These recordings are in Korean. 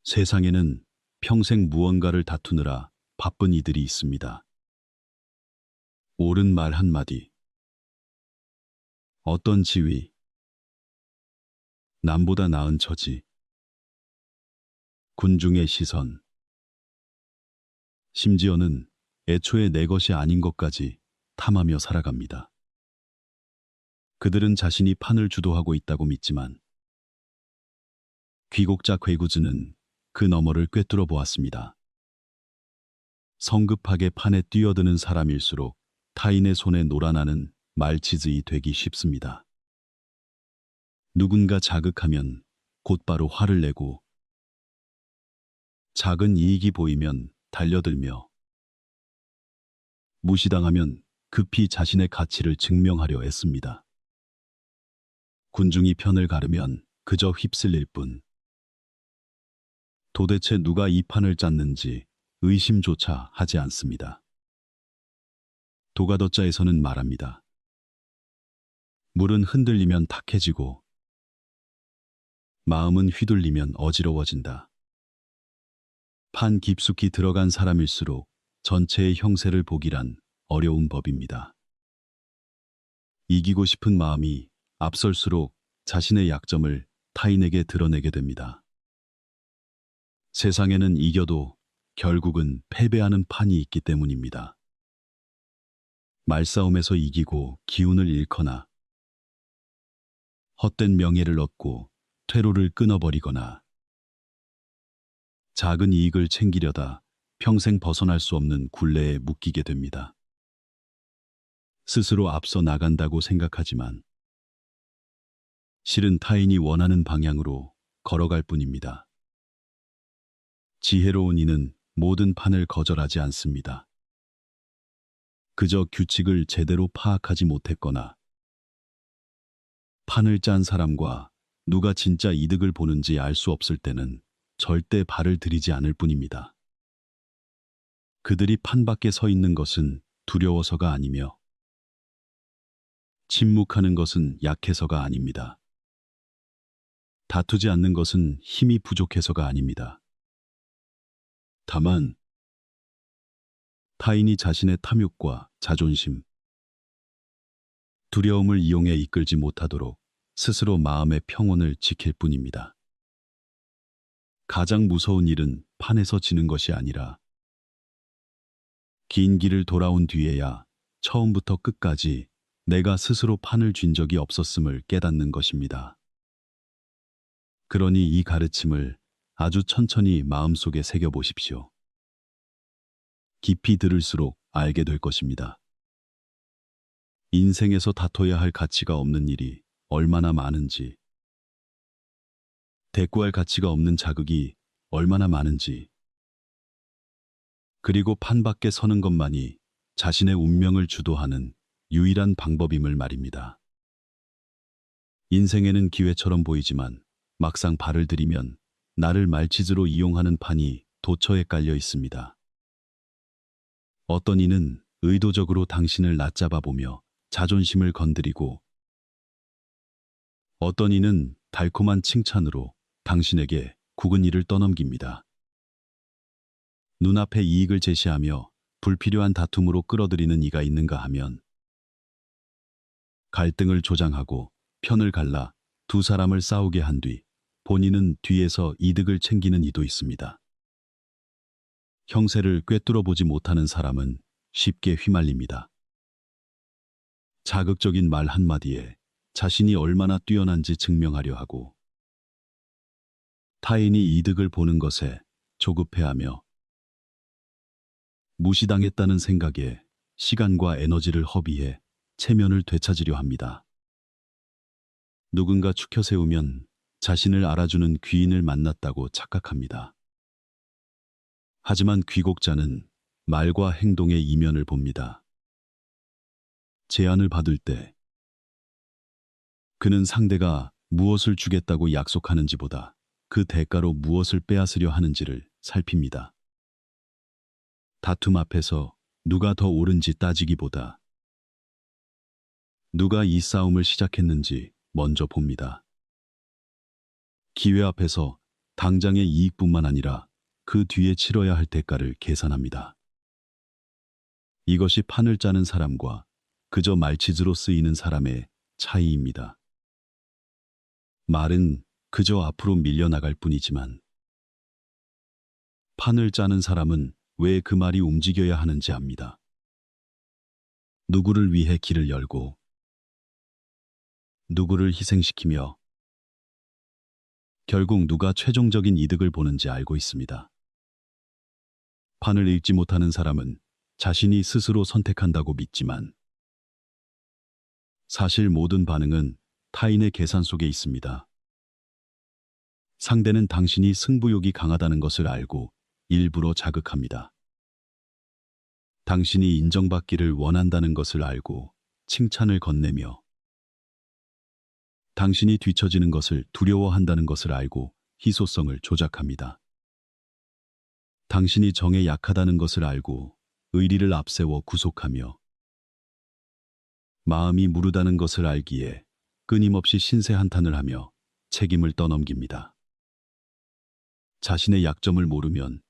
세상에는 평생 무언가를 다투느라 바쁜 이들이 있습니다. 옳은 말 한마디, 어떤 지위, 남보다 나은 처지, 군중의 시선, 심지어는 애초에 내 것이 아닌 것까지 탐하며 살아갑니다. 그들은 자신이 판을 주도하고 있다고 믿지만 귀국자 괴구즈는 그 너머를 꿰뚫어 보았습니다. 성급하게 판에 뛰어드는 사람일수록 타인의 손에 놀아나는 말치즈이 되기 쉽습니다. 누군가 자극하면 곧바로 화를 내고 작은 이익이 보이면 달려들며 무시당하면 급히 자신의 가치를 증명하려 애씁니다. 군중이 편을 가르면 그저 휩쓸릴 뿐. 도대체 누가 이 판을 짰는지 의심조차 하지 않습니다. 도가더자에서는 말합니다. 물은 흔들리면 탁해지고 마음은 휘둘리면 어지러워진다. 판 깊숙이 들어간 사람일수록 전체의 형세를 보기란 어려운 법입니다. 이기고 싶은 마음이 앞설수록 자신의 약점을 타인에게 드러내게 됩니다. 세상에는 이겨도 결국은 패배하는 판이 있기 때문입니다. 말싸움에서 이기고 기운을 잃거나 헛된 명예를 얻고 퇴로를 끊어버리거나 작은 이익을 챙기려다 평생 벗어날 수 없는 굴레에 묶이게 됩니다. 스스로 앞서 나간다고 생각하지만 실은 타인이 원하는 방향으로 걸어갈 뿐입니다. 지혜로운 이는 모든 판을 거절하지 않습니다. 그저 규칙을 제대로 파악하지 못했거나 판을 짠 사람과 누가 진짜 이득을 보는지 알 수 없을 때는 절대 발을 들이지 않을 뿐입니다. 그들이 판 밖에 서 있는 것은 두려워서가 아니며 침묵하는 것은 약해서가 아닙니다. 다투지 않는 것은 힘이 부족해서가 아닙니다. 다만 타인이 자신의 탐욕과 자존심, 두려움을 이용해 이끌지 못하도록 스스로 마음의 평온을 지킬 뿐입니다. 가장 무서운 일은 판에서 지는 것이 아니라 긴 길을 돌아온 뒤에야 처음부터 끝까지 내가 스스로 판을 쥔 적이 없었음을 깨닫는 것입니다. 그러니 이 가르침을 아주 천천히 마음속에 새겨보십시오. 깊이 들을수록 알게 될 것입니다. 인생에서 다퉈야 할 가치가 없는 일이 얼마나 많은지, 대꾸할 가치가 없는 자극이 얼마나 많은지, 그리고 판 밖에 서는 것만이 자신의 운명을 주도하는 유일한 방법임을 말입니다. 인생에는 기회처럼 보이지만 막상 발을 들이면 나를 말치즈로 이용하는 판이 도처에 깔려 있습니다. 어떤 이는 의도적으로 당신을 낮잡아 보며 자존심을 건드리고 어떤 이는 달콤한 칭찬으로 당신에게 굳은 일을 떠넘깁니다. 눈앞에 이익을 제시하며 불필요한 다툼으로 끌어들이는 이가 있는가 하면 갈등을 조장하고 편을 갈라 두 사람을 싸우게 한 뒤 본인은 뒤에서 이득을 챙기는 이도 있습니다. 형세를 꿰뚫어 보지 못하는 사람은 쉽게 휘말립니다. 자극적인 말 한마디에 자신이 얼마나 뛰어난지 증명하려 하고 타인이 이득을 보는 것에 조급해하며 무시당했다는 생각에 시간과 에너지를 허비해 체면을 되찾으려 합니다. 누군가 추켜 세우면 자신을 알아주는 귀인을 만났다고 착각합니다. 하지만 귀국자는 말과 행동의 이면을 봅니다. 제안을 받을 때 그는 상대가 무엇을 주겠다고 약속하는지보다 그 대가로 무엇을 빼앗으려 하는지를 살핍니다. 다툼 앞에서 누가 더 옳은지 따지기보다 누가 이 싸움을 시작했는지 먼저 봅니다. 기회 앞에서 당장의 이익뿐만 아니라 그 뒤에 치러야 할 대가를 계산합니다. 이것이 판을 짜는 사람과 그저 말치즈로 쓰이는 사람의 차이입니다. 말은 그저 앞으로 밀려나갈 뿐이지만 판을 짜는 사람은 왜 그 말이 움직여야 하는지 압니다. 누구를 위해 길을 열고 누구를 희생시키며 결국 누가 최종적인 이득을 보는지 알고 있습니다. 판을 읽지 못하는 사람은 자신이 스스로 선택한다고 믿지만 사실 모든 반응은 타인의 계산 속에 있습니다. 상대는 당신이 승부욕이 강하다는 것을 알고 일부러 자극합니다. 당신이 인정받기를 원한다는 것을 알고 칭찬을 건네며 당신이 뒤처지는 것을 두려워한다는 것을 알고 희소성을 조작합니다. 당신이 정에 약하다는 것을 알고 의리를 앞세워 구속하며 마음이 무르다는 것을 알기에 끊임없이 신세 한탄을 하며 책임을 떠넘깁니다. 자신의 약점을 모르면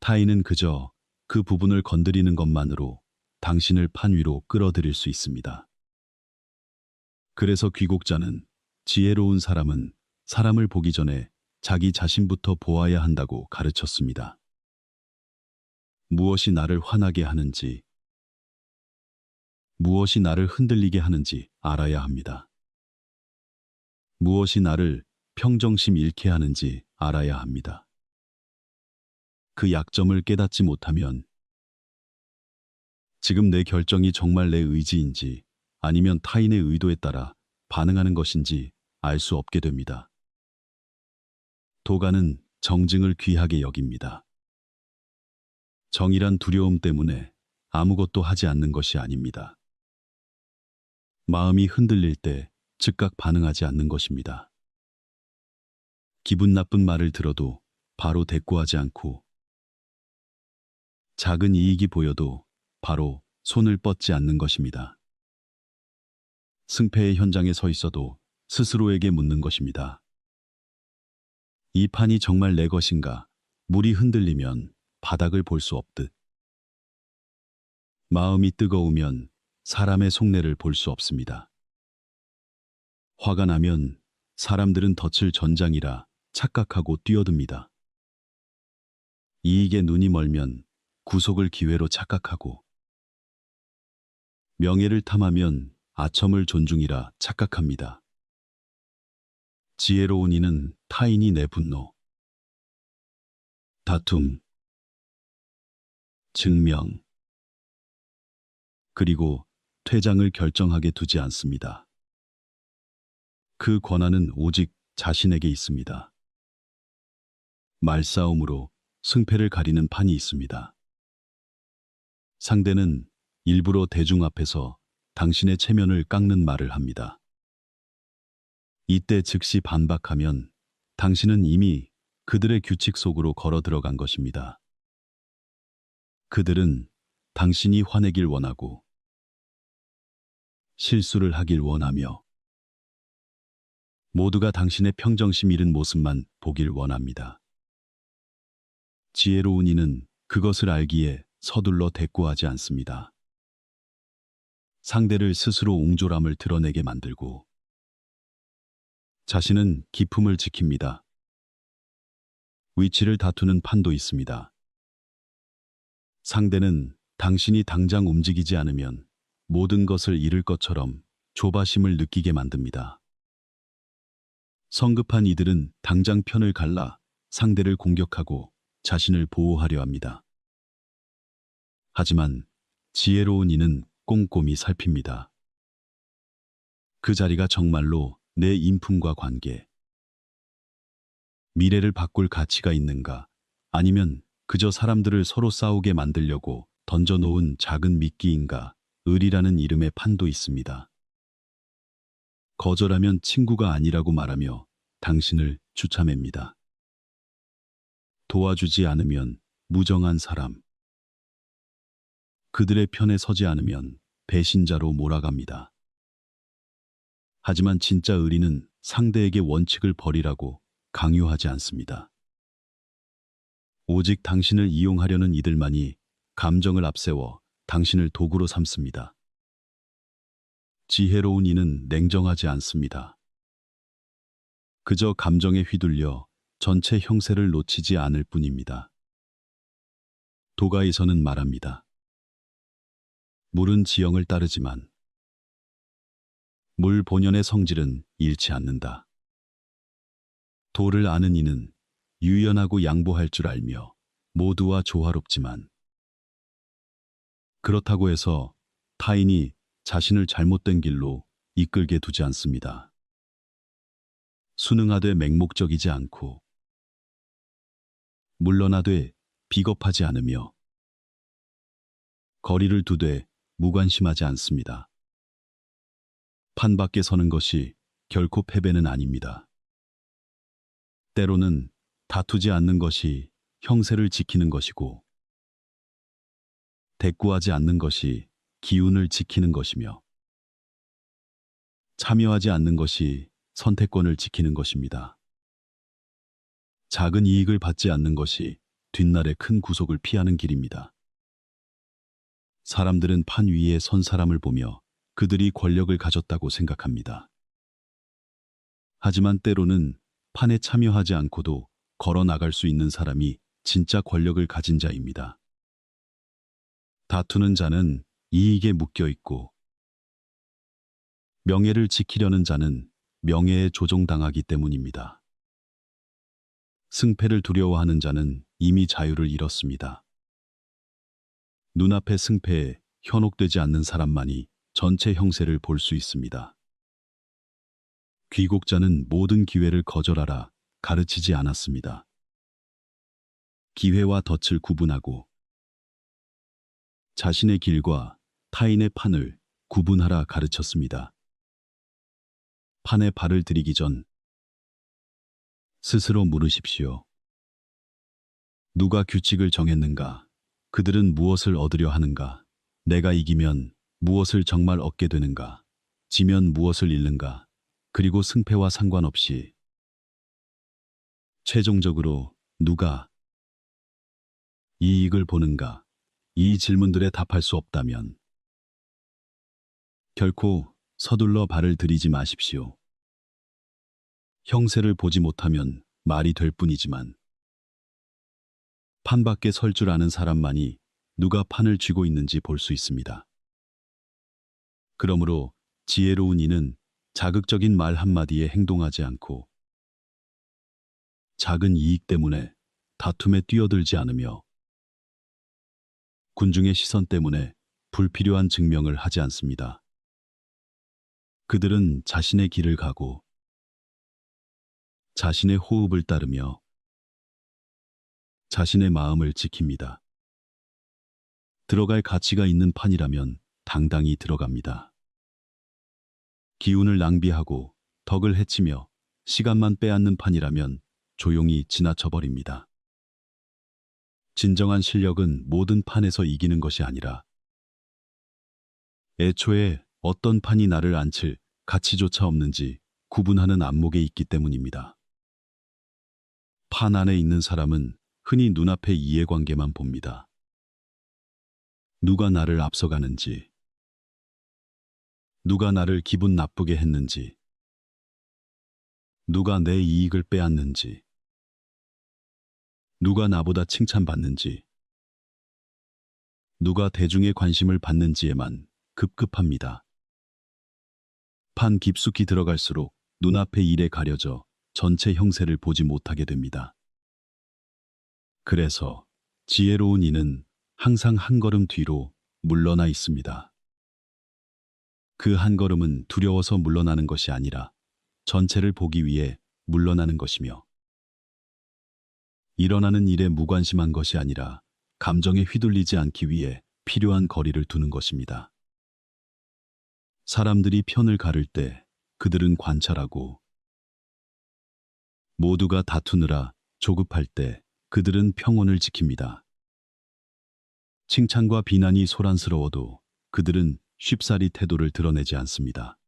타인은 그저 그 부분을 건드리는 것만으로 당신을 판 위로 끌어들일 수 있습니다. 그래서 귀국자는 지혜로운 사람은 사람을 보기 전에 자기 자신부터 보아야 한다고 가르쳤습니다. 무엇이 나를 화나게 하는지, 무엇이 나를 흔들리게 하는지 알아야 합니다. 무엇이 나를 평정심 잃게 하는지 알아야 합니다. 그 약점을 깨닫지 못하면 지금 내 결정이 정말 내 의지인지 아니면 타인의 의도에 따라 반응하는 것인지 알 수 없게 됩니다. 도가는 정증을 귀하게 여깁니다. 정이란 두려움 때문에 아무것도 하지 않는 것이 아닙니다. 마음이 흔들릴 때 즉각 반응하지 않는 것입니다. 기분 나쁜 말을 들어도 바로 대꾸하지 않고 작은 이익이 보여도 바로 손을 뻗지 않는 것입니다. 승패의 현장에 서 있어도 스스로에게 묻는 것입니다. 이 판이 정말 내 것인가? 물이 흔들리면 바닥을 볼 수 없듯. 마음이 뜨거우면 사람의 속내를 볼 수 없습니다. 화가 나면 사람들은 덫을 전장이라 착각하고 뛰어듭니다. 이익에 눈이 멀면 구속을 기회로 착각하고 명예를 탐하면 아첨을 존중이라 착각합니다. 지혜로운 이는 타인이 내 분노, 다툼, 증명, 그리고 퇴장을 결정하게 두지 않습니다. 그 권한은 오직 자신에게 있습니다. 말싸움으로 승패를 가리는 판이 있습니다. 상대는 일부러 대중 앞에서 당신의 체면을 깎는 말을 합니다. 이때 즉시 반박하면 당신은 이미 그들의 규칙 속으로 걸어 들어간 것입니다. 그들은 당신이 화내길 원하고 실수를 하길 원하며 모두가 당신의 평정심 잃은 모습만 보길 원합니다. 지혜로운 이는 그것을 알기에 서둘러 대꾸하지 않습니다. 상대를 스스로 옹졸함을 드러내게 만들고 자신은 기품을 지킵니다. 위치를 다투는 판도 있습니다. 상대는 당신이 당장 움직이지 않으면 모든 것을 잃을 것처럼 조바심을 느끼게 만듭니다. 성급한 이들은 당장 편을 갈라 상대를 공격하고 자신을 보호하려 합니다. 하지만 지혜로운 이는 꼼꼼히 살핍니다. 그 자리가 정말로 내 인품과 관계, 미래를 바꿀 가치가 있는가, 아니면 그저 사람들을 서로 싸우게 만들려고 던져놓은 작은 미끼인가, 을이라는 이름의 판도 있습니다. 거절하면 친구가 아니라고 말하며 당신을 추참합니다. 도와주지 않으면 무정한 사람, 그들의 편에 서지 않으면 배신자로 몰아갑니다. 하지만 진짜 의리는 상대에게 원칙을 버리라고 강요하지 않습니다. 오직 당신을 이용하려는 이들만이 감정을 앞세워 당신을 도구로 삼습니다. 지혜로운 이는 냉정하지 않습니다. 그저 감정에 휘둘려 전체 형세를 놓치지 않을 뿐입니다. 도가에서는 말합니다. 물은 지형을 따르지만 물 본연의 성질은 잃지 않는다. 도를 아는 이는 유연하고 양보할 줄 알며 모두와 조화롭지만, 그렇다고 해서 타인이 자신을 잘못된 길로 이끌게 두지 않습니다. 순응하되 맹목적이지 않고, 물러나되 비겁하지 않으며, 거리를 두되 무관심하지 않습니다. 판 밖에 서는 것이 결코 패배는 아닙니다. 때로는 다투지 않는 것이 형세를 지키는 것이고, 대꾸하지 않는 것이 기운을 지키는 것이며, 참여하지 않는 것이 선택권을 지키는 것입니다. 작은 이익을 받지 않는 것이 뒷날의 큰 구속을 피하는 길입니다. 사람들은 판 위에 선 사람을 보며 그들이 권력을 가졌다고 생각합니다. 하지만 때로는 판에 참여하지 않고도 걸어 나갈 수 있는 사람이 진짜 권력을 가진 자입니다. 다투는 자는 이익에 묶여 있고, 명예를 지키려는 자는 명예에 조종당하기 때문입니다. 승패를 두려워하는 자는 이미 자유를 잃었습니다. 눈앞의 승패에 현혹되지 않는 사람만이 전체 형세를 볼 수 있습니다. 귀국자는 모든 기회를 거절하라 가르치지 않았습니다. 기회와 덫을 구분하고 자신의 길과 타인의 판을 구분하라 가르쳤습니다. 판에 발을 들이기 전 스스로 물으십시오. 누가 규칙을 정했는가? 그들은 무엇을 얻으려 하는가? 내가 이기면 무엇을 정말 얻게 되는가? 지면 무엇을 잃는가? 그리고 승패와 상관없이 최종적으로 누가 이익을 보는가? 이 질문들에 답할 수 없다면 결코 서둘러 발을 들이지 마십시오. 형세를 보지 못하면 말이 될 뿐이지만, 판 밖에 설 줄 아는 사람만이 누가 판을 쥐고 있는지 볼 수 있습니다. 그러므로 지혜로운 이는 자극적인 말 한마디에 행동하지 않고, 작은 이익 때문에 다툼에 뛰어들지 않으며, 군중의 시선 때문에 불필요한 증명을 하지 않습니다. 그들은 자신의 길을 가고 자신의 호흡을 따르며 자신의 마음을 지킵니다. 들어갈 가치가 있는 판이라면 당당히 들어갑니다. 기운을 낭비하고 덕을 해치며 시간만 빼앗는 판이라면 조용히 지나쳐 버립니다. 진정한 실력은 모든 판에서 이기는 것이 아니라 애초에 어떤 판이 나를 앉힐 가치조차 없는지 구분하는 안목에 있기 때문입니다. 판 안에 있는 사람은 흔히 눈앞의 이해관계만 봅니다. 누가 나를 앞서가는지, 누가 나를 기분 나쁘게 했는지, 누가 내 이익을 빼앗는지, 누가 나보다 칭찬받는지, 누가 대중의 관심을 받는지에만 급급합니다. 판 깊숙이 들어갈수록 눈앞의 일에 가려져 전체 형세를 보지 못하게 됩니다. 그래서 지혜로운 이는 항상 한 걸음 뒤로 물러나 있습니다. 그 한 걸음은 두려워서 물러나는 것이 아니라 전체를 보기 위해 물러나는 것이며, 일어나는 일에 무관심한 것이 아니라 감정에 휘둘리지 않기 위해 필요한 거리를 두는 것입니다. 사람들이 편을 가를 때 그들은 관찰하고, 모두가 다투느라 조급할 때 그들은 평온을 지킵니다. 칭찬과 비난이 소란스러워도 그들은 쉽사리 태도를 드러내지 않습니다.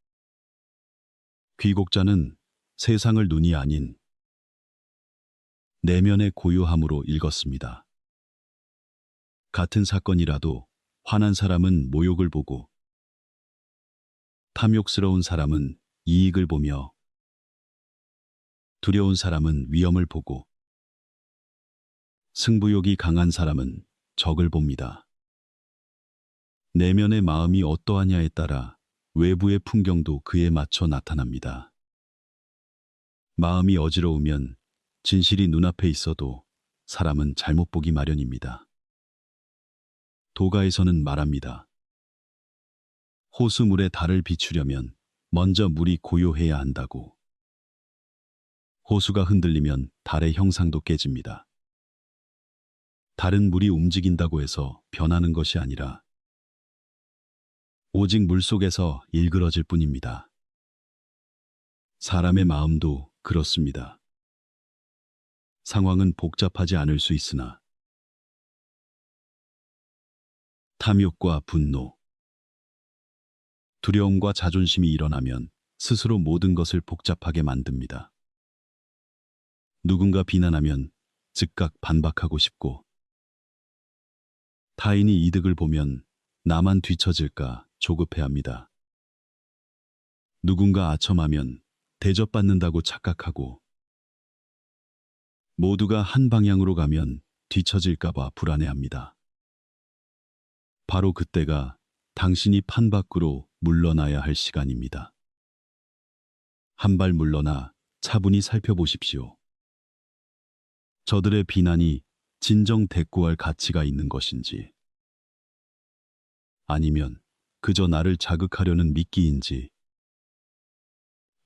귀국자는 세상을 눈이 아닌 내면의 고요함으로 읽었습니다. 같은 사건이라도 화난 사람은 모욕을 보고 탐욕스러운 사람은 이익을 보며 두려운 사람은 위험을 보고 승부욕이 강한 사람은 적을 봅니다. 내면의 마음이 어떠하냐에 따라 외부의 풍경도 그에 맞춰 나타납니다. 마음이 어지러우면 진실이 눈앞에 있어도 사람은 잘못 보기 마련입니다. 도가에서는 말합니다. 호수물에 달을 비추려면 먼저 물이 고요해야 한다고. 호수가 흔들리면 달의 형상도 깨집니다. 달은 물이 움직인다고 해서 변하는 것이 아니라 오직 물속에서 일그러질 뿐입니다. 사람의 마음도 그렇습니다. 상황은 복잡하지 않을 수 있으나 탐욕과 분노, 두려움과 자존심이 일어나면 스스로 모든 것을 복잡하게 만듭니다. 누군가 비난하면 즉각 반박하고 싶고 타인이 이득을 보면 나만 뒤처질까 조급해합니다. 누군가 아첨하면 대접받는다고 착각하고 모두가 한 방향으로 가면 뒤처질까봐 불안해합니다. 바로 그때가 당신이 판 밖으로 물러나야 할 시간입니다. 한 발 물러나 차분히 살펴보십시오. 저들의 비난이 진정 대꾸할 가치가 있는 것인지, 아니면 그저 나를 자극하려는 미끼인지,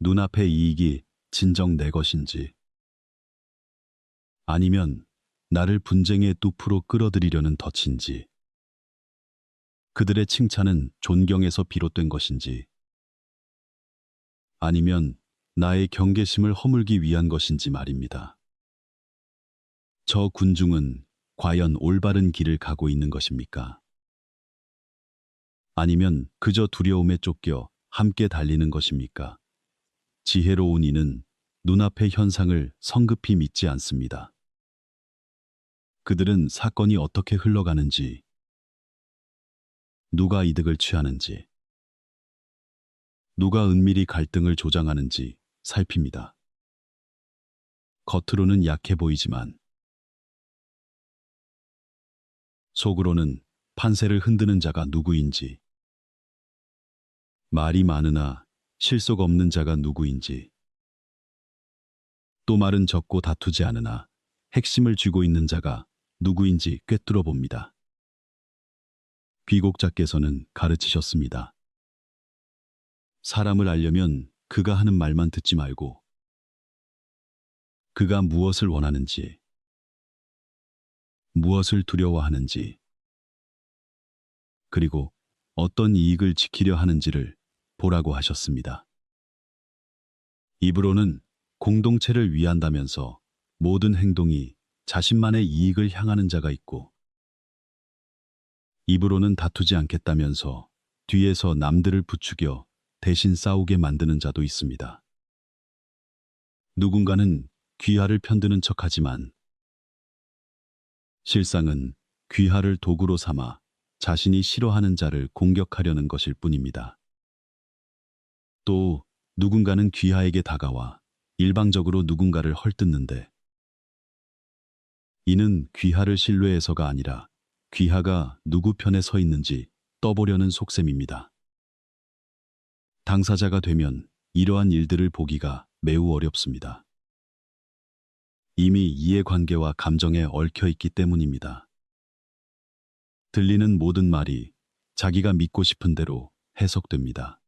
눈앞의 이익이 진정 내 것인지, 아니면 나를 분쟁의 뚝프로 끌어들이려는 덫인지, 그들의 칭찬은 존경에서 비롯된 것인지, 아니면 나의 경계심을 허물기 위한 것인지 말입니다. 저 군중은 과연 올바른 길을 가고 있는 것입니까? 아니면 그저 두려움에 쫓겨 함께 달리는 것입니까? 지혜로운 이는 눈앞의 현상을 성급히 믿지 않습니다. 그들은 사건이 어떻게 흘러가는지, 누가 이득을 취하는지, 누가 은밀히 갈등을 조장하는지 살핍니다. 겉으로는 약해 보이지만 속으로는 판세를 흔드는 자가 누구인지, 말이 많으나 실속 없는 자가 누구인지, 또 말은 적고 다투지 않으나 핵심을 쥐고 있는 자가 누구인지 꿰뚫어 봅니다. 비곡자께서는 가르치셨습니다. 사람을 알려면 그가 하는 말만 듣지 말고 그가 무엇을 원하는지, 무엇을 두려워하는지, 그리고 어떤 이익을 지키려 하는지를 보라고 하셨습니다. 입으로는 공동체를 위한다면서 모든 행동이 자신만의 이익을 향하는 자가 있고, 입으로는 다투지 않겠다면서 뒤에서 남들을 부추겨 대신 싸우게 만드는 자도 있습니다. 누군가는 귀하를 편드는 척하지만 실상은 귀하를 도구로 삼아 자신이 싫어하는 자를 공격하려는 것일 뿐입니다. 또 누군가는 귀하에게 다가와 일방적으로 누군가를 헐뜯는데 이는 귀하를 신뢰해서가 아니라 귀하가 누구 편에 서 있는지 떠보려는 속셈입니다. 당사자가 되면 이러한 일들을 보기가 매우 어렵습니다. 이미 이해관계와 감정에 얽혀 있기 때문입니다. 들리는 모든 말이 자기가 믿고 싶은 대로 해석됩니다.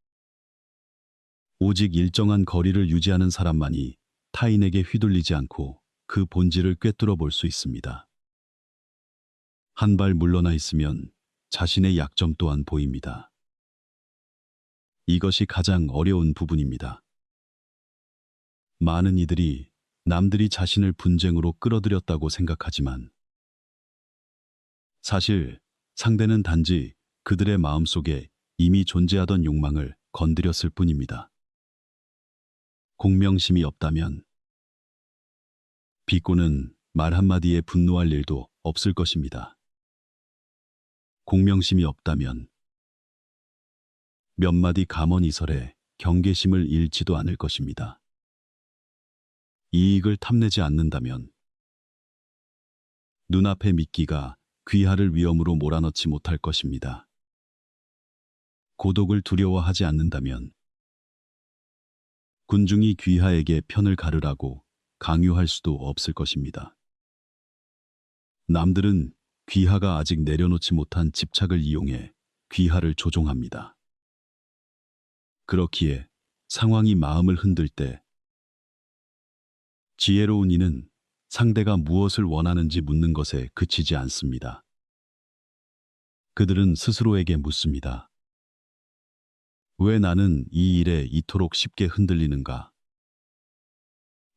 오직 일정한 거리를 유지하는 사람만이 타인에게 휘둘리지 않고 그 본질을 꿰뚫어 볼 수 있습니다. 한 발 물러나 있으면 자신의 약점 또한 보입니다. 이것이 가장 어려운 부분입니다. 많은 이들이 남들이 자신을 분쟁으로 끌어들였다고 생각하지만 사실 상대는 단지 그들의 마음속에 이미 존재하던 욕망을 건드렸을 뿐입니다. 공명심이 없다면 비꼬는 말 한마디에 분노할 일도 없을 것입니다. 공명심이 없다면 몇 마디 감언이설에 경계심을 잃지도 않을 것입니다. 이익을 탐내지 않는다면 눈앞의 미끼가 귀하를 위험으로 몰아넣지 못할 것입니다. 고독을 두려워하지 않는다면 군중이 귀하에게 편을 가르라고 강요할 수도 없을 것입니다. 남들은 귀하가 아직 내려놓지 못한 집착을 이용해 귀하를 조종합니다. 그렇기에 상황이 마음을 흔들 때 지혜로운 이는 상대가 무엇을 원하는지 묻는 것에 그치지 않습니다. 그들은 스스로에게 묻습니다. 왜 나는 이 일에 이토록 쉽게 흔들리는가?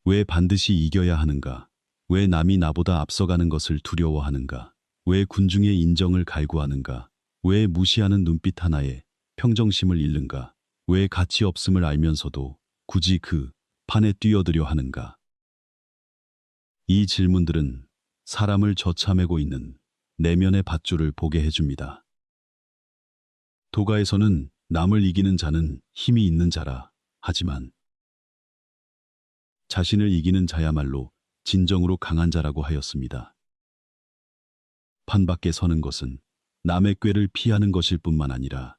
왜 반드시 이겨야 하는가? 왜 남이 나보다 앞서가는 것을 두려워하는가? 왜 군중의 인정을 갈구하는가? 왜 무시하는 눈빛 하나에 평정심을 잃는가? 왜 가치 없음을 알면서도 굳이 그 판에 뛰어들려 하는가? 이 질문들은 사람을 저참하고 있는 내면의 밧줄을 보게 해줍니다. 도가에서는 남을 이기는 자는 힘이 있는 자라 하지만 자신을 이기는 자야말로 진정으로 강한 자라고 하였습니다. 판 밖에 서는 것은 남의 꾀를 피하는 것일 뿐만 아니라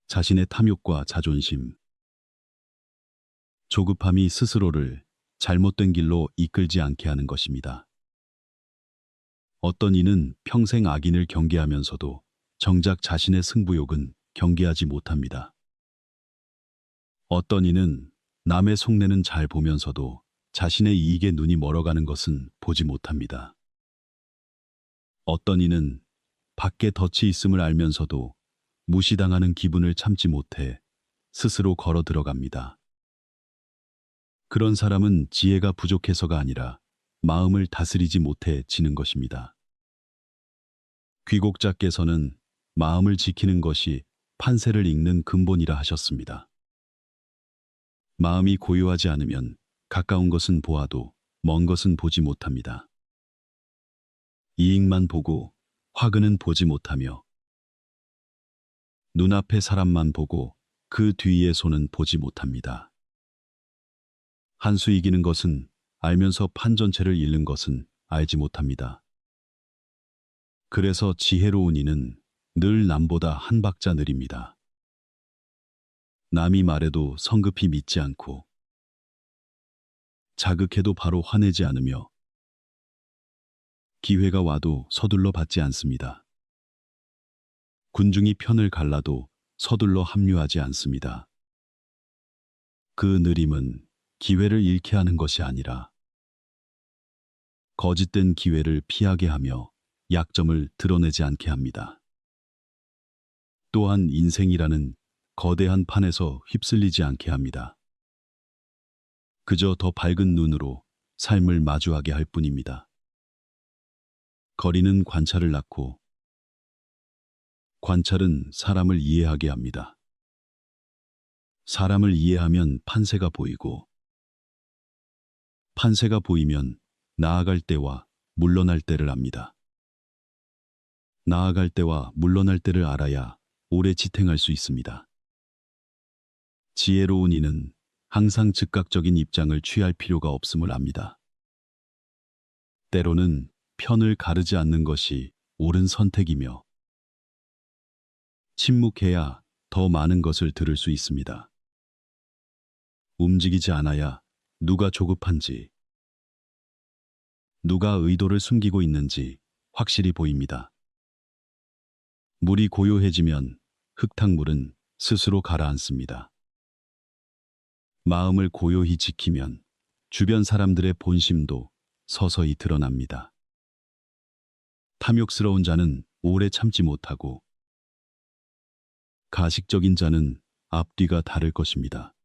자신의 탐욕과 자존심, 조급함이 스스로를 잘못된 길로 이끌지 않게 하는 것입니다. 어떤 이는 평생 악인을 경계하면서도 정작 자신의 승부욕은 경계하지 못합니다. 어떤 이는 남의 속내는 잘 보면서도 자신의 이익에 눈이 멀어가는 것은 보지 못합니다. 어떤 이는 밖에 덫이 있음을 알면서도 무시당하는 기분을 참지 못해 스스로 걸어 들어갑니다. 그런 사람은 지혜가 부족해서가 아니라 마음을 다스리지 못해 지는 것입니다. 귀곡자께서는 마음을 지키는 것이 판세를 읽는 근본이라 하셨습니다. 마음이 고요하지 않으면 가까운 것은 보아도 먼 것은 보지 못합니다. 이익만 보고 화근은 보지 못하며 눈앞의 사람만 보고 그 뒤의 손은 보지 못합니다. 한 수 이기는 것은 알면서 판 전체를 잃는 것은 알지 못합니다. 그래서 지혜로운 이는 늘 남보다 한 박자 느립니다. 남이 말해도 성급히 믿지 않고 자극해도 바로 화내지 않으며 기회가 와도 서둘러 받지 않습니다. 군중이 편을 갈라도 서둘러 합류하지 않습니다. 그 느림은 기회를 잃게 하는 것이 아니라 거짓된 기회를 피하게 하며 약점을 드러내지 않게 합니다. 또한 인생이라는 거대한 판에서 휩쓸리지 않게 합니다. 그저 더 밝은 눈으로 삶을 마주하게 할 뿐입니다. 거리는 관찰을 낳고 관찰은 사람을 이해하게 합니다. 사람을 이해하면 판세가 보이고 판세가 보이면 나아갈 때와 물러날 때를 압니다. 나아갈 때와 물러날 때를 알아야 오래 지탱할 수 있습니다. 지혜로운 이는 항상 즉각적인 입장을 취할 필요가 없음을 압니다. 때로는 편을 가르지 않는 것이 옳은 선택이며 침묵해야 더 많은 것을 들을 수 있습니다. 움직이지 않아야 누가 조급한지, 누가 의도를 숨기고 있는지 확실히 보입니다. 물이 고요해지면 흙탕물은 스스로 가라앉습니다. 마음을 고요히 지키면 주변 사람들의 본심도 서서히 드러납니다. 탐욕스러운 자는 오래 참지 못하고 가식적인 자는 앞뒤가 다를 것입니다.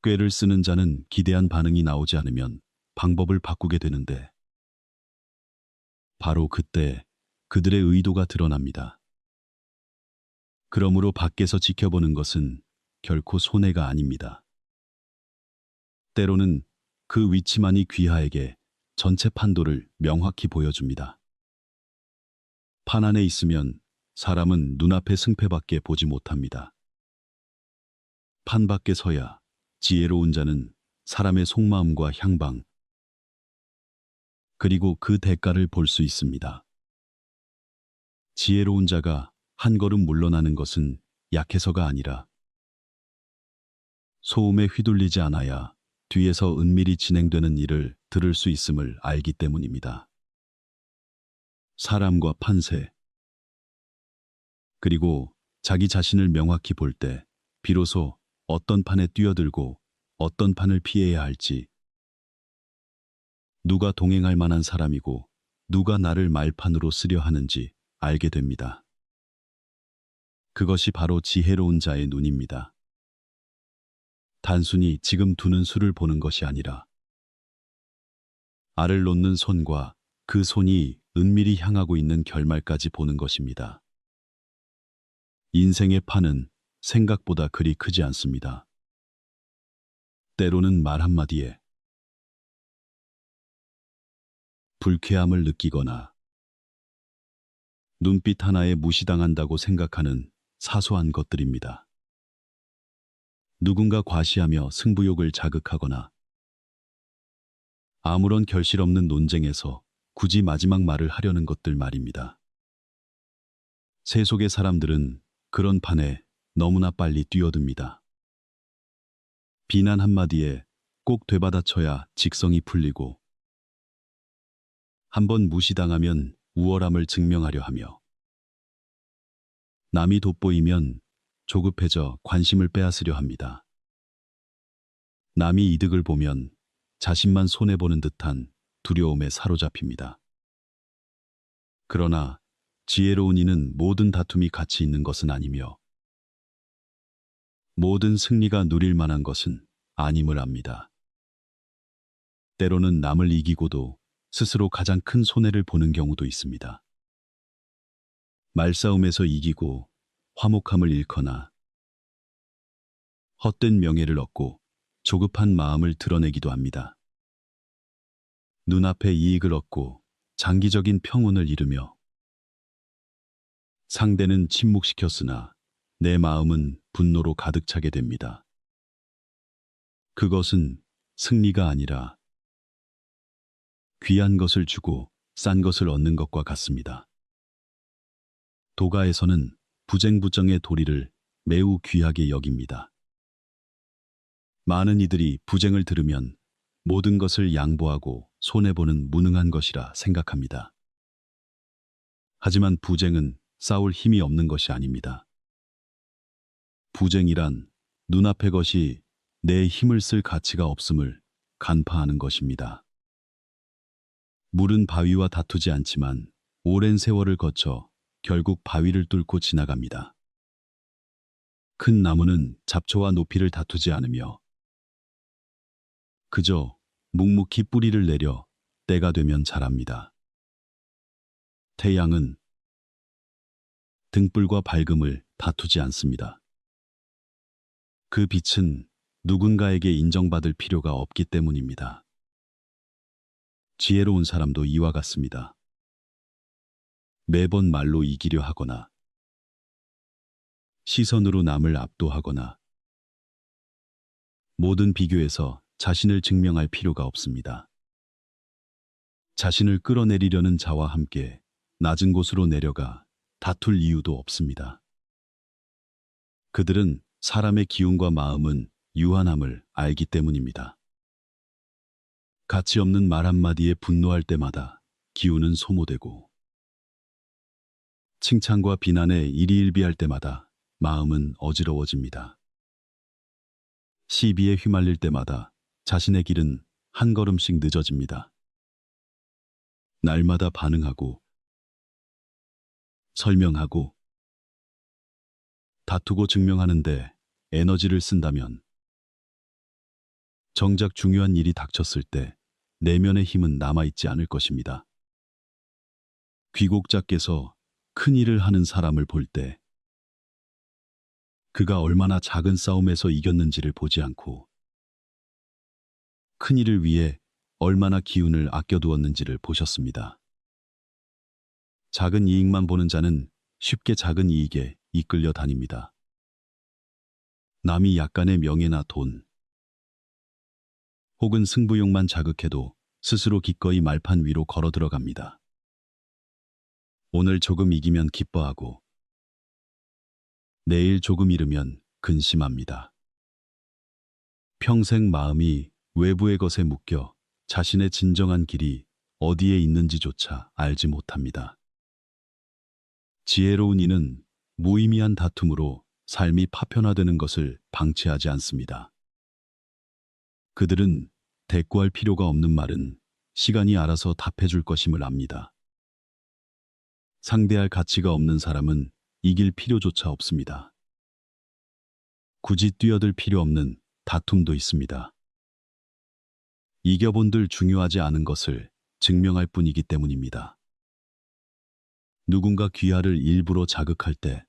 꾀를 쓰는 자는 기대한 반응이 나오지 않으면 방법을 바꾸게 되는데 바로 그때 그들의 의도가 드러납니다. 그러므로 밖에서 지켜보는 것은 결코 손해가 아닙니다. 때로는 그 위치만이 귀하에게 전체 판도를 명확히 보여줍니다. 판 안에 있으면 사람은 눈앞의 승패밖에 보지 못합니다. 판 밖에 서야 지혜로운 자는 사람의 속마음과 향방, 그리고 그 대가를 볼 수 있습니다. 지혜로운 자가 한 걸음 물러나는 것은 약해서가 아니라 소음에 휘둘리지 않아야 뒤에서 은밀히 진행되는 일을 들을 수 있음을 알기 때문입니다. 사람과 판세, 그리고 자기 자신을 명확히 볼 때 비로소 어떤 판에 뛰어들고 어떤 판을 피해야 할지, 누가 동행할 만한 사람이고 누가 나를 말판으로 쓰려 하는지 알게 됩니다. 그것이 바로 지혜로운 자의 눈입니다. 단순히 지금 두는 수를 보는 것이 아니라 알을 놓는 손과 그 손이 은밀히 향하고 있는 결말까지 보는 것입니다. 인생의 판은 생각보다 그리 크지 않습니다. 때로는 말 한마디에 불쾌함을 느끼거나 눈빛 하나에 무시당한다고 생각하는 사소한 것들입니다. 누군가 과시하며 승부욕을 자극하거나 아무런 결실 없는 논쟁에서 굳이 마지막 말을 하려는 것들 말입니다. 세속의 사람들은 그런 판에 너무나 빨리 뛰어듭니다. 비난 한마디에 꼭 되받아쳐야 직성이 풀리고 한번 무시당하면 우월함을 증명하려 하며 남이 돋보이면 조급해져 관심을 빼앗으려 합니다. 남이 이득을 보면 자신만 손해보는 듯한 두려움에 사로잡힙니다. 그러나 지혜로운 이는 모든 다툼이 가치 있는 것은 아니며 모든 승리가 누릴 만한 것은 아님을 압니다. 때로는 남을 이기고도 스스로 가장 큰 손해를 보는 경우도 있습니다. 말싸움에서 이기고 화목함을 잃거나 헛된 명예를 얻고 조급한 마음을 드러내기도 합니다. 눈앞에 이익을 얻고 장기적인 평온을 이루며 상대는 침묵시켰으나 내 마음은 분노로 가득 차게 됩니다. 그것은 승리가 아니라 귀한 것을 주고 싼 것을 얻는 것과 같습니다. 도가에서는 부쟁부정의 도리를 매우 귀하게 여깁니다. 많은 이들이 부쟁을 들으면 모든 것을 양보하고 손해보는 무능한 것이라 생각합니다. 하지만 부쟁은 싸울 힘이 없는 것이 아닙니다. 부쟁이란 눈앞의 것이 내 힘을 쓸 가치가 없음을 간파하는 것입니다. 물은 바위와 다투지 않지만 오랜 세월을 거쳐 결국 바위를 뚫고 지나갑니다. 큰 나무는 잡초와 높이를 다투지 않으며 그저 묵묵히 뿌리를 내려 때가 되면 자랍니다. 태양은 등불과 밝음을 다투지 않습니다. 그 빛은 누군가에게 인정받을 필요가 없기 때문입니다. 지혜로운 사람도 이와 같습니다. 매번 말로 이기려 하거나 시선으로 남을 압도하거나 모든 비교에서 자신을 증명할 필요가 없습니다. 자신을 끌어내리려는 자와 함께 낮은 곳으로 내려가 다툴 이유도 없습니다. 그들은 사람의 기운과 마음은 유한함을 알기 때문입니다. 가치 없는 말 한마디에 분노할 때마다 기운은 소모되고 칭찬과 비난에 일희일비할 때마다 마음은 어지러워집니다. 시비에 휘말릴 때마다 자신의 길은 한 걸음씩 늦어집니다. 날마다 반응하고 설명하고 다투고 증명하는데 에너지를 쓴다면 정작 중요한 일이 닥쳤을 때 내면의 힘은 남아있지 않을 것입니다. 귀국자께서 큰 일을 하는 사람을 볼 때 그가 얼마나 작은 싸움에서 이겼는지를 보지 않고 큰 일을 위해 얼마나 기운을 아껴두었는지를 보셨습니다. 작은 이익만 보는 자는 쉽게 작은 이익에 이끌려 다닙니다. 남이 약간의 명예나 돈, 혹은 승부욕만 자극해도 스스로 기꺼이 말판 위로 걸어 들어갑니다. 오늘 조금 이기면 기뻐하고 내일 조금 잃으면 근심합니다. 평생 마음이 외부의 것에 묶여 자신의 진정한 길이 어디에 있는지조차 알지 못합니다. 지혜로운 이는 무의미한 다툼으로 삶이 파편화되는 것을 방치하지 않습니다. 그들은 대꾸할 필요가 없는 말은 시간이 알아서 답해줄 것임을 압니다. 상대할 가치가 없는 사람은 이길 필요조차 없습니다. 굳이 뛰어들 필요 없는 다툼도 있습니다. 이겨본들 중요하지 않은 것을 증명할 뿐이기 때문입니다. 누군가 귀하를 일부러 자극할 때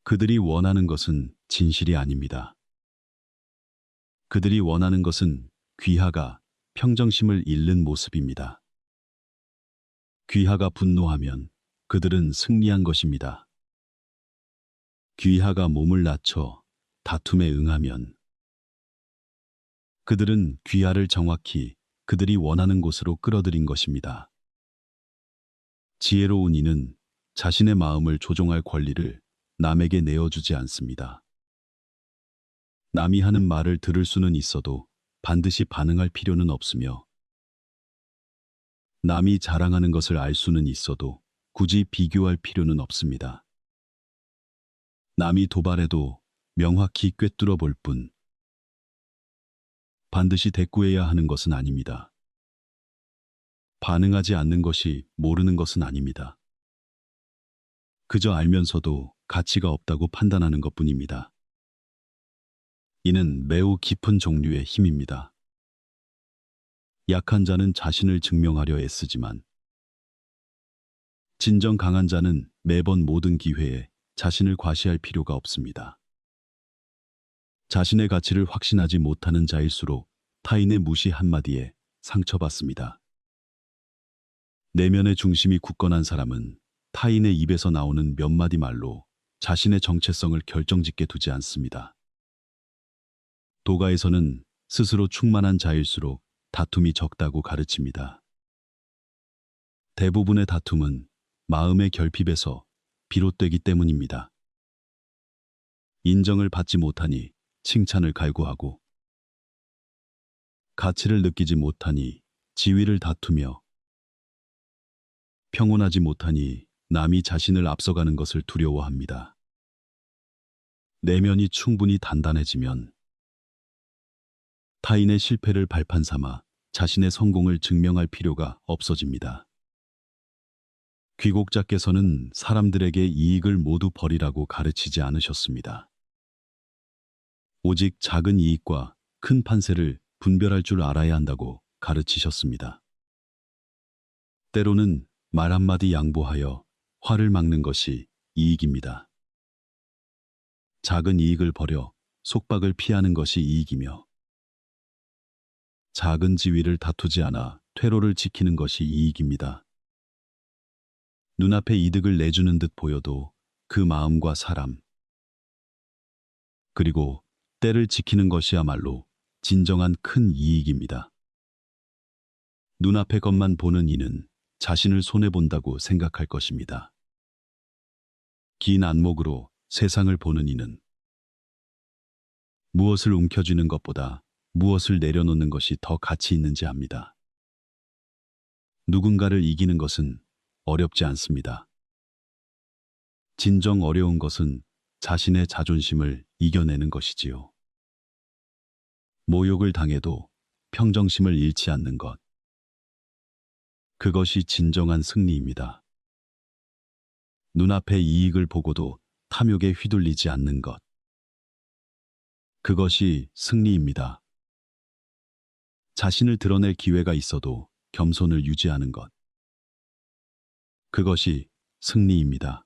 그들이 원하는 것은 진실이 아닙니다. 그들이 원하는 것은 귀하가 평정심을 잃는 모습입니다. 귀하가 분노하면 그들은 승리한 것입니다. 귀하가 몸을 낮춰 다툼에 응하면 그들은 귀하를 정확히 그들이 원하는 곳으로 끌어들인 것입니다. 지혜로운 이는 자신의 마음을 조종할 권리를 남에게 내어주지 않습니다. 남이 하는 말을 들을 수는 있어도 반드시 반응할 필요는 없으며 남이 자랑하는 것을 알 수는 있어도 굳이 비교할 필요는 없습니다. 남이 도발해도 명확히 꿰뚫어 볼 뿐 반드시 대꾸해야 하는 것은 아닙니다. 반응하지 않는 것이 모르는 것은 아닙니다. 그저 알면서도 가치가 없다고 판단하는 것뿐입니다. 이는 매우 깊은 종류의 힘입니다. 약한 자는 자신을 증명하려 애쓰지만 진정 강한 자는 매번 모든 기회에 자신을 과시할 필요가 없습니다. 자신의 가치를 확신하지 못하는 자일수록 타인의 무시 한마디에 상처받습니다. 내면의 중심이 굳건한 사람은 타인의 입에서 나오는 몇 마디 말로 자신의 정체성을 결정짓게 두지 않습니다. 도가에서는 스스로 충만한 자일수록 다툼이 적다고 가르칩니다. 대부분의 다툼은 마음의 결핍에서 비롯되기 때문입니다. 인정을 받지 못하니 칭찬을 갈구하고 가치를 느끼지 못하니 지위를 다투며 평온하지 못하니 남이 자신을 앞서가는 것을 두려워합니다. 내면이 충분히 단단해지면 타인의 실패를 발판 삼아 자신의 성공을 증명할 필요가 없어집니다. 귀곡자께서는 사람들에게 이익을 모두 버리라고 가르치지 않으셨습니다. 오직 작은 이익과 큰 판세를 분별할 줄 알아야 한다고 가르치셨습니다. 때로는 말 한마디 양보하여 화를 막는 것이 이익입니다. 작은 이익을 버려 속박을 피하는 것이 이익이며 작은 지위를 다투지 않아 퇴로를 지키는 것이 이익입니다. 눈앞에 이득을 내주는 듯 보여도 그 마음과 사람, 그리고 때를 지키는 것이야말로 진정한 큰 이익입니다. 눈앞의 것만 보는 이는 자신을 손해본다고 생각할 것입니다. 긴 안목으로 세상을 보는 이는 무엇을 움켜쥐는 것보다 무엇을 내려놓는 것이 더 가치 있는지 압니다. 누군가를 이기는 것은 어렵지 않습니다. 진정 어려운 것은 자신의 자존심을 이겨내는 것이지요. 모욕을 당해도 평정심을 잃지 않는 것. 그것이 진정한 승리입니다. 눈앞의 이익을 보고도 탐욕에 휘둘리지 않는 것. 그것이 승리입니다. 자신을 드러낼 기회가 있어도 겸손을 유지하는 것. 그것이 승리입니다.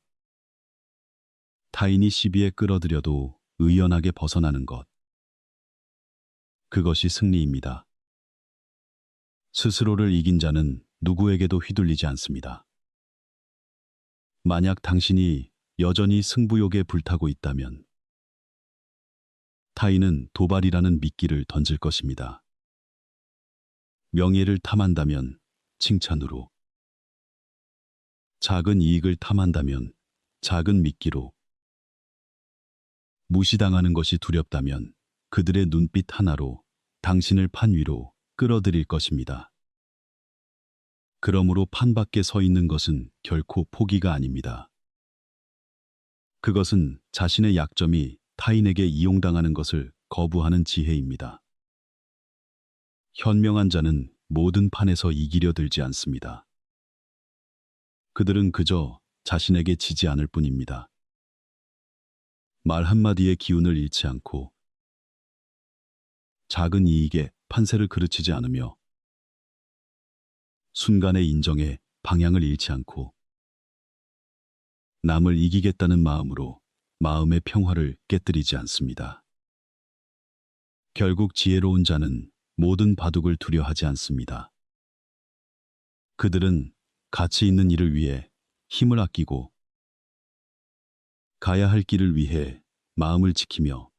타인이 시비에 끌어들여도 의연하게 벗어나는 것. 그것이 승리입니다. 스스로를 이긴 자는 누구에게도 휘둘리지 않습니다. 만약 당신이 여전히 승부욕에 불타고 있다면 타인은 도발이라는 미끼를 던질 것입니다. 명예를 탐한다면 칭찬으로, 작은 이익을 탐한다면 작은 미끼로, 무시당하는 것이 두렵다면 그들의 눈빛 하나로 당신을 판 위로 끌어들일 것입니다. 그러므로 판 밖에 서 있는 것은 결코 포기가 아닙니다. 그것은 자신의 약점이 타인에게 이용당하는 것을 거부하는 지혜입니다. 현명한 자는 모든 판에서 이기려 들지 않습니다. 그들은 그저 자신에게 지지 않을 뿐입니다. 말 한마디의 기운을 잃지 않고, 작은 이익에 판세를 그르치지 않으며, 순간의 인정에 방향을 잃지 않고, 남을 이기겠다는 마음으로 마음의 평화를 깨뜨리지 않습니다. 결국 지혜로운 자는 모든 바둑을 두려워하지 않습니다. 그들은 가치 있는 일을 위해 힘을 아끼고, 가야 할 길을 위해 마음을 지키며,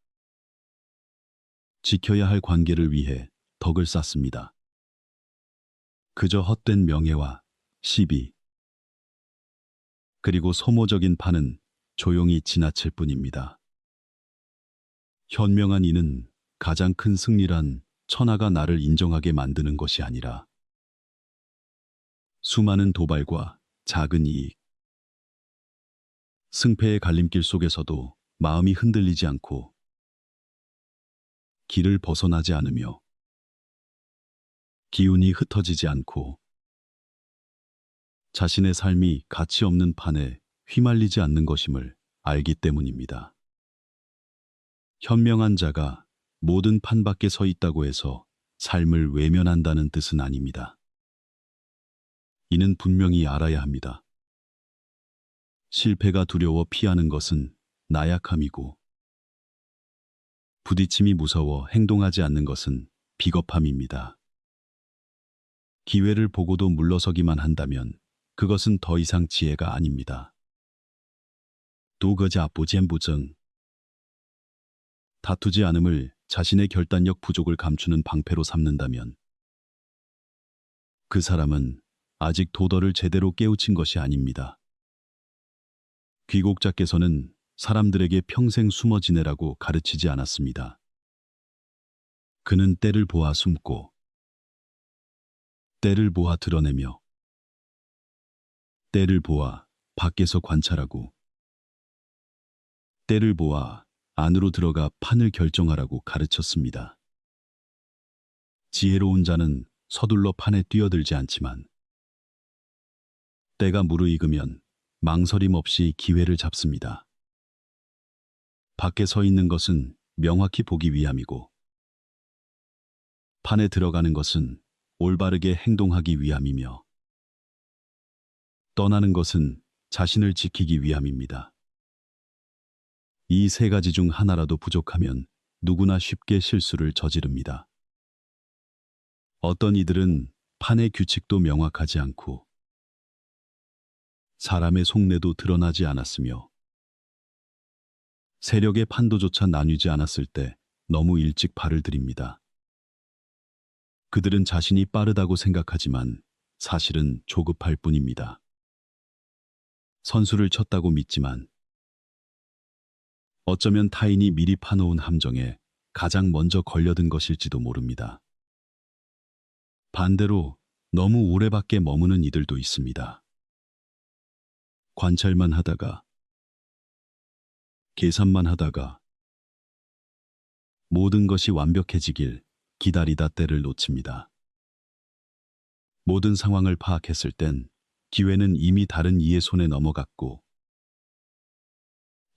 지켜야 할 관계를 위해 덕을 쌓습니다. 그저 헛된 명예와 시비, 그리고 소모적인 판은 조용히 지나칠 뿐입니다. 현명한 이는 가장 큰 승리란 천하가 나를 인정하게 만드는 것이 아니라 수많은 도발과 작은 이익, 승패의 갈림길 속에서도 마음이 흔들리지 않고 길을 벗어나지 않으며 기운이 흩어지지 않고 자신의 삶이 가치 없는 판에 휘말리지 않는 것임을 알기 때문입니다. 현명한 자가 모든 판 밖에 서 있다고 해서 삶을 외면한다는 뜻은 아닙니다. 이는 분명히 알아야 합니다. 실패가 두려워 피하는 것은 나약함이고, 부딪힘이 무서워 행동하지 않는 것은 비겁함입니다. 기회를 보고도 물러서기만 한다면 그것은 더 이상 지혜가 아닙니다. 도거자 보젠부정, 다투지 않음을 자신의 결단력 부족을 감추는 방패로 삼는다면 그 사람은 아직 도덕을 제대로 깨우친 것이 아닙니다. 귀국자께서는 사람들에게 평생 숨어 지내라고 가르치지 않았습니다. 그는 때를 보아 숨고, 때를 보아 드러내며, 때를 보아 밖에서 관찰하고, 때를 보아 안으로 들어가 판을 결정하라고 가르쳤습니다. 지혜로운 자는 서둘러 판에 뛰어들지 않지만 때가 무르익으면 망설임 없이 기회를 잡습니다. 밖에 서 있는 것은 명확히 보기 위함이고, 판에 들어가는 것은 올바르게 행동하기 위함이며, 떠나는 것은 자신을 지키기 위함입니다. 이 세 가지 중 하나라도 부족하면 누구나 쉽게 실수를 저지릅니다. 어떤 이들은 판의 규칙도 명확하지 않고 사람의 속내도 드러나지 않았으며 세력의 판도조차 나뉘지 않았을 때 너무 일찍 발을 들입니다. 그들은 자신이 빠르다고 생각하지만 사실은 조급할 뿐입니다. 선수를 쳤다고 믿지만 어쩌면 타인이 미리 파놓은 함정에 가장 먼저 걸려든 것일지도 모릅니다. 반대로 너무 오래 밖에 머무는 이들도 있습니다. 관찰만 하다가, 계산만 하다가 모든 것이 완벽해지길 기다리다 때를 놓칩니다. 모든 상황을 파악했을 땐 기회는 이미 다른 이의 손에 넘어갔고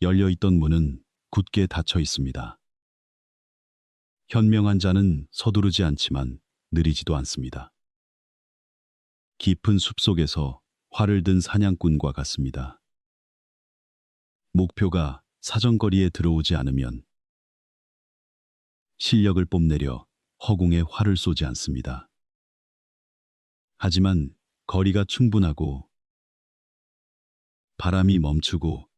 열려있던 문은 굳게 닫혀 있습니다. 현명한 자는 서두르지 않지만 느리지도 않습니다. 깊은 숲속에서 활을 든 사냥꾼과 같습니다. 목표가 사정거리에 들어오지 않으면 실력을 뽐내려 허공에 활을 쏘지 않습니다. 하지만 거리가 충분하고 바람이 멈추고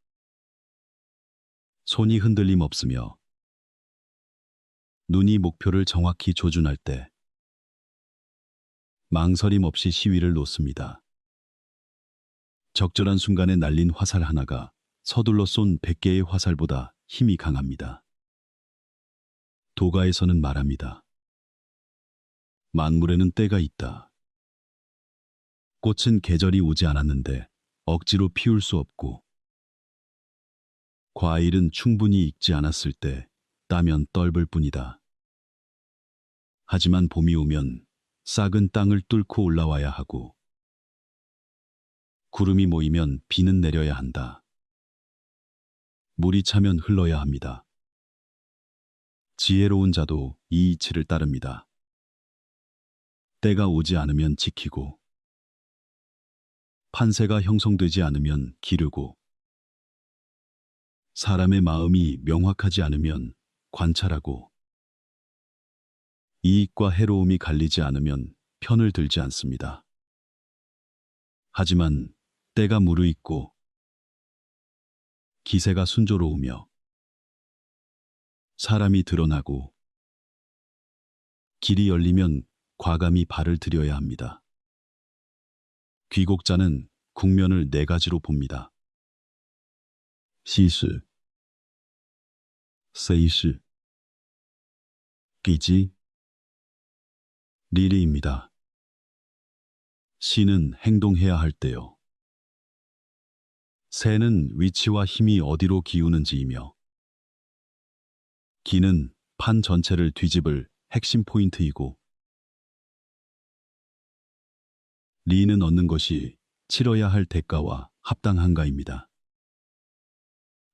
손이 흔들림 없으며 눈이 목표를 정확히 조준할 때 망설임 없이 시위를 놓습니다. 적절한 순간에 날린 화살 하나가 서둘러 쏜 100개의 화살보다 힘이 강합니다. 도가에서는 말합니다. 만물에는 때가 있다. 꽃은 계절이 오지 않았는데 억지로 피울 수 없고, 과일은 충분히 익지 않았을 때 따면 떫을 뿐이다. 하지만 봄이 오면 싹은 땅을 뚫고 올라와야 하고, 구름이 모이면 비는 내려야 한다. 물이 차면 흘러야 합니다. 지혜로운 자도 이 이치를 따릅니다. 때가 오지 않으면 지키고, 판세가 형성되지 않으면 기르고, 사람의 마음이 명확하지 않으면 관찰하고, 이익과 해로움이 갈리지 않으면 편을 들지 않습니다. 하지만 때가 무르익고 기세가 순조로우며 사람이 드러나고 길이 열리면 과감히 발을 들여야 합니다. 귀국자는 국면을 네 가지로 봅니다. 시시, 세이시, 기지, 리리입니다. 시는 행동해야 할 때요. 세는 위치와 힘이 어디로 기우는지이며, 기는 판 전체를 뒤집을 핵심 포인트이고, 리는 얻는 것이 치러야 할 대가와 합당한가입니다.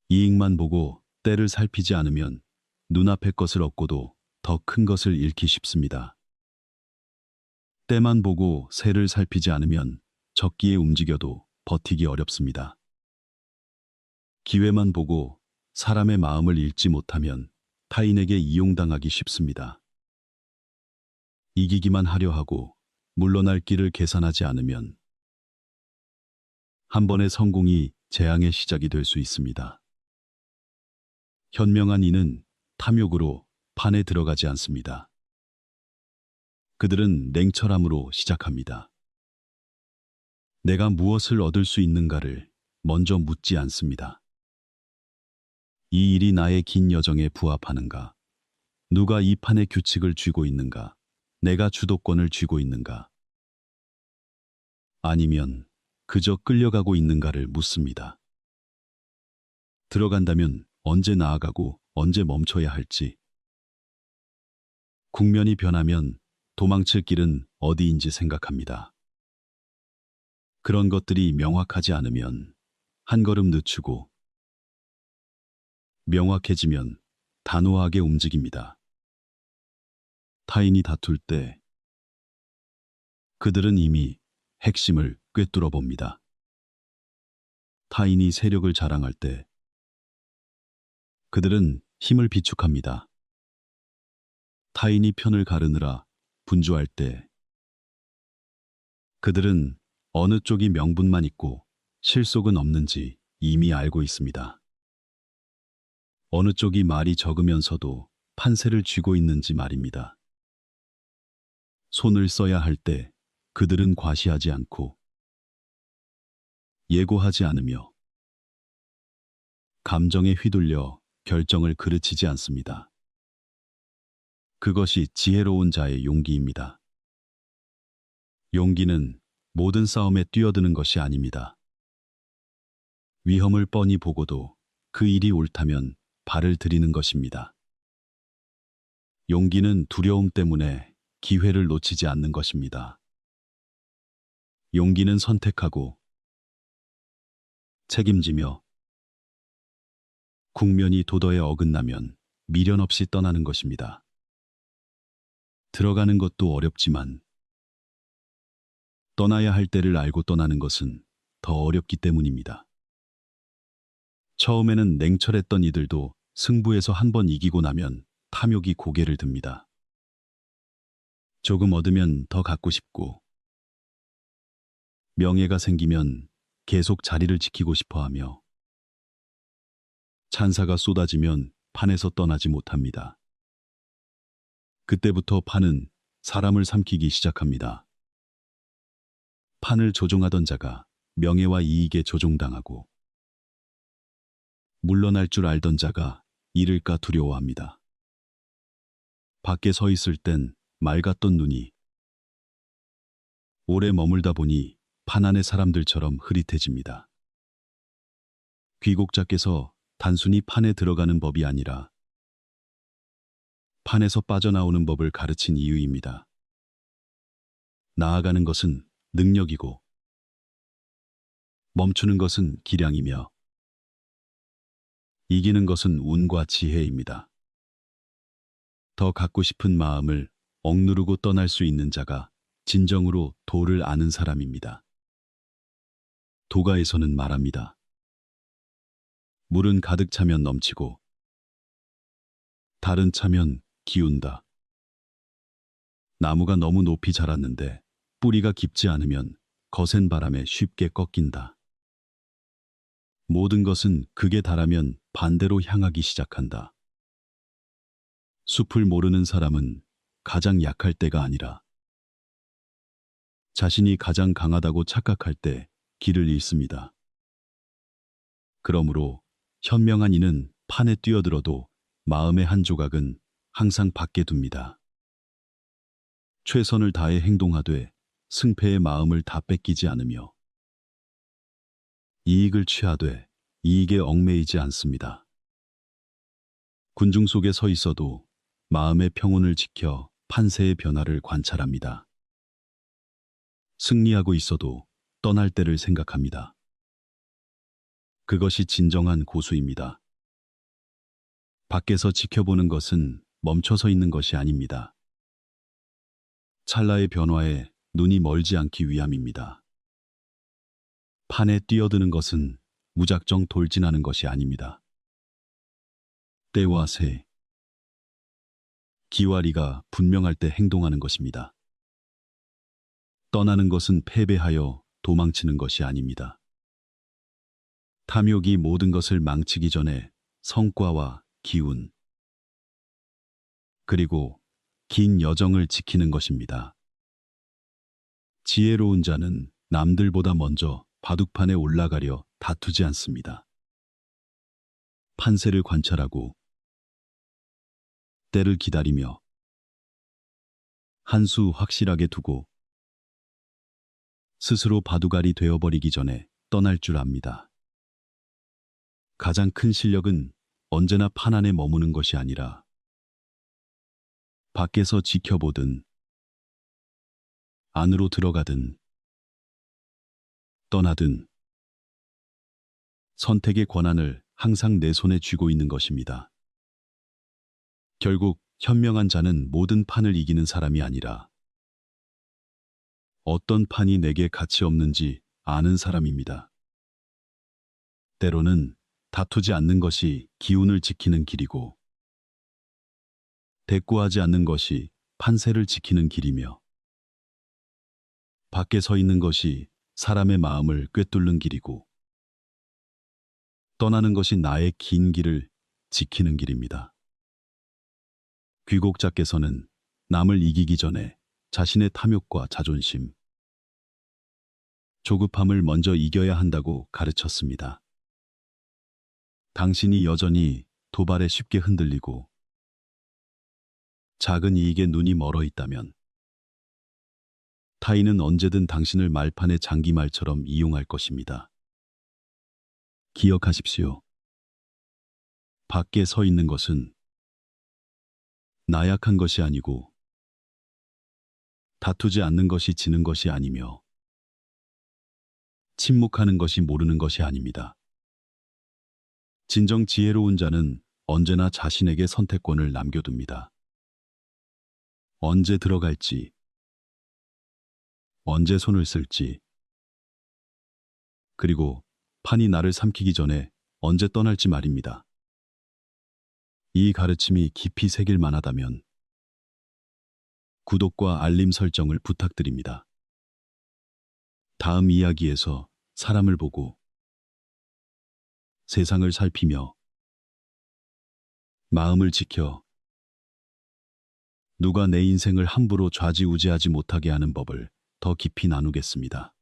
이익만 보고 때를 살피지 않으면 눈앞의 것을 얻고도 더 큰 것을 잃기 쉽습니다. 때만 보고 새를 살피지 않으면 적기에 움직여도 버티기 어렵습니다. 기회만 보고 사람의 마음을 읽지 못하면 타인에게 이용당하기 쉽습니다. 이기기만 하려 하고 물러날 길을 계산하지 않으면 한 번의 성공이 재앙의 시작이 될 수 있습니다. 현명한 이는 탐욕으로 판에 들어가지 않습니다. 그들은 냉철함으로 시작합니다. 내가 무엇을 얻을 수 있는가를 먼저 묻지 않습니다. 이 일이 나의 긴 여정에 부합하는가? 누가 이 판의 규칙을 쥐고 있는가? 내가 주도권을 쥐고 있는가? 아니면 그저 끌려가고 있는가를 묻습니다. 들어간다면 언제 나아가고 언제 멈춰야 할지, 국면이 변하면 도망칠 길은 어디인지 생각합니다. 그런 것들이 명확하지 않으면 한 걸음 늦추고, 명확해지면 단호하게 움직입니다. 타인이 다툴 때 그들은 이미 핵심을 꿰뚫어 봅니다. 타인이 세력을 자랑할 때 그들은 힘을 비축합니다. 타인이 편을 가르느라 분주할 때 그들은 어느 쪽이 명분만 있고 실속은 없는지 이미 알고 있습니다. 어느 쪽이 말이 적으면서도 판세를 쥐고 있는지 말입니다. 손을 써야 할 때 그들은 과시하지 않고 예고하지 않으며 감정에 휘둘려 결정을 그르치지 않습니다. 그것이 지혜로운 자의 용기입니다. 용기는 모든 싸움에 뛰어드는 것이 아닙니다. 위험을 뻔히 보고도 그 일이 옳다면 발을 들이는 것입니다. 용기는 두려움 때문에 기회를 놓치지 않는 것입니다. 용기는 선택하고 책임지며 국면이 도덕에 어긋나면 미련 없이 떠나는 것입니다. 들어가는 것도 어렵지만 떠나야 할 때를 알고 떠나는 것은 더 어렵기 때문입니다. 처음에는 냉철했던 이들도 승부에서 한 번 이기고 나면 탐욕이 고개를 듭니다. 조금 얻으면 더 갖고 싶고, 명예가 생기면 계속 자리를 지키고 싶어 하며, 찬사가 쏟아지면 판에서 떠나지 못합니다. 그때부터 판은 사람을 삼키기 시작합니다. 판을 조종하던 자가 명예와 이익에 조종당하고, 물러날 줄 알던 자가 잃을까 두려워합니다. 밖에 서 있을 땐 맑았던 눈이 오래 머물다 보니 판 안의 사람들처럼 흐릿해집니다. 귀국자께서 단순히 판에 들어가는 법이 아니라 판에서 빠져나오는 법을 가르친 이유입니다. 나아가는 것은 능력이고, 멈추는 것은 기량이며, 이기는 것은 운과 지혜입니다. 더 갖고 싶은 마음을 억누르고 떠날 수 있는 자가 진정으로 도를 아는 사람입니다. 도가에서는 말합니다. 물은 가득 차면 넘치고, 달은 차면 기운다. 나무가 너무 높이 자랐는데 뿌리가 깊지 않으면 거센 바람에 쉽게 꺾인다. 모든 것은 극에 달하면 반대로 향하기 시작한다. 숲을 모르는 사람은 가장 약할 때가 아니라 자신이 가장 강하다고 착각할 때 길을 잃습니다. 그러므로 현명한 이는 판에 뛰어들어도 마음의 한 조각은 항상 밖에 둡니다. 최선을 다해 행동하되 승패의 마음을 다 뺏기지 않으며, 이익을 취하되 이익에 얽매이지 않습니다. 군중 속에 서 있어도 마음의 평온을 지켜 판세의 변화를 관찰합니다. 승리하고 있어도 떠날 때를 생각합니다. 그것이 진정한 고수입니다. 밖에서 지켜보는 것은 멈춰서 있는 것이 아닙니다. 찰나의 변화에 눈이 멀지 않기 위함입니다. 판에 뛰어드는 것은 무작정 돌진하는 것이 아닙니다. 때와 새, 기와 리가 분명할 때 행동하는 것입니다. 떠나는 것은 패배하여 도망치는 것이 아닙니다. 탐욕이 모든 것을 망치기 전에 성과와 기운, 그리고 긴 여정을 지키는 것입니다. 지혜로운 자는 남들보다 먼저 바둑판에 올라가려 다투지 않습니다. 판세를 관찰하고 때를 기다리며 한 수 확실하게 두고 스스로 바둑알이 되어버리기 전에 떠날 줄 압니다. 가장 큰 실력은 언제나 판 안에 머무는 것이 아니라 밖에서 지켜보든 안으로 들어가든 떠나든 선택의 권한을 항상 내 손에 쥐고 있는 것입니다. 결국 현명한 자는 모든 판을 이기는 사람이 아니라 어떤 판이 내게 가치 없는지 아는 사람입니다. 때로는 다투지 않는 것이 기운을 지키는 길이고, 대꾸하지 않는 것이 판세를 지키는 길이며, 밖에 서 있는 것이 사람의 마음을 꿰뚫는 길이고, 떠나는 것이 나의 긴 길을 지키는 길입니다. 귀국자께서는 남을 이기기 전에 자신의 탐욕과 자존심, 조급함을 먼저 이겨야 한다고 가르쳤습니다. 당신이 여전히 도발에 쉽게 흔들리고 작은 이익에 눈이 멀어 있다면 타인은 언제든 당신을 말판의 장기말처럼 이용할 것입니다. 기억하십시오. 밖에 서 있는 것은 나약한 것이 아니고 다투지 않는 것이 지는 것이 아니며 침묵하는 것이 모르는 것이 아닙니다. 진정 지혜로운 자는 언제나 자신에게 선택권을 남겨둡니다. 언제 들어갈지, 언제 손을 쓸지, 그리고 판이 나를 삼키기 전에 언제 떠날지 말입니다. 이 가르침이 깊이 새길 만하다면 구독과 알림 설정을 부탁드립니다. 다음 이야기에서 사람을 보고 세상을 살피며 마음을 지켜 누가 내 인생을 함부로 좌지우지하지 못하게 하는 법을 더 깊이 나누겠습니다.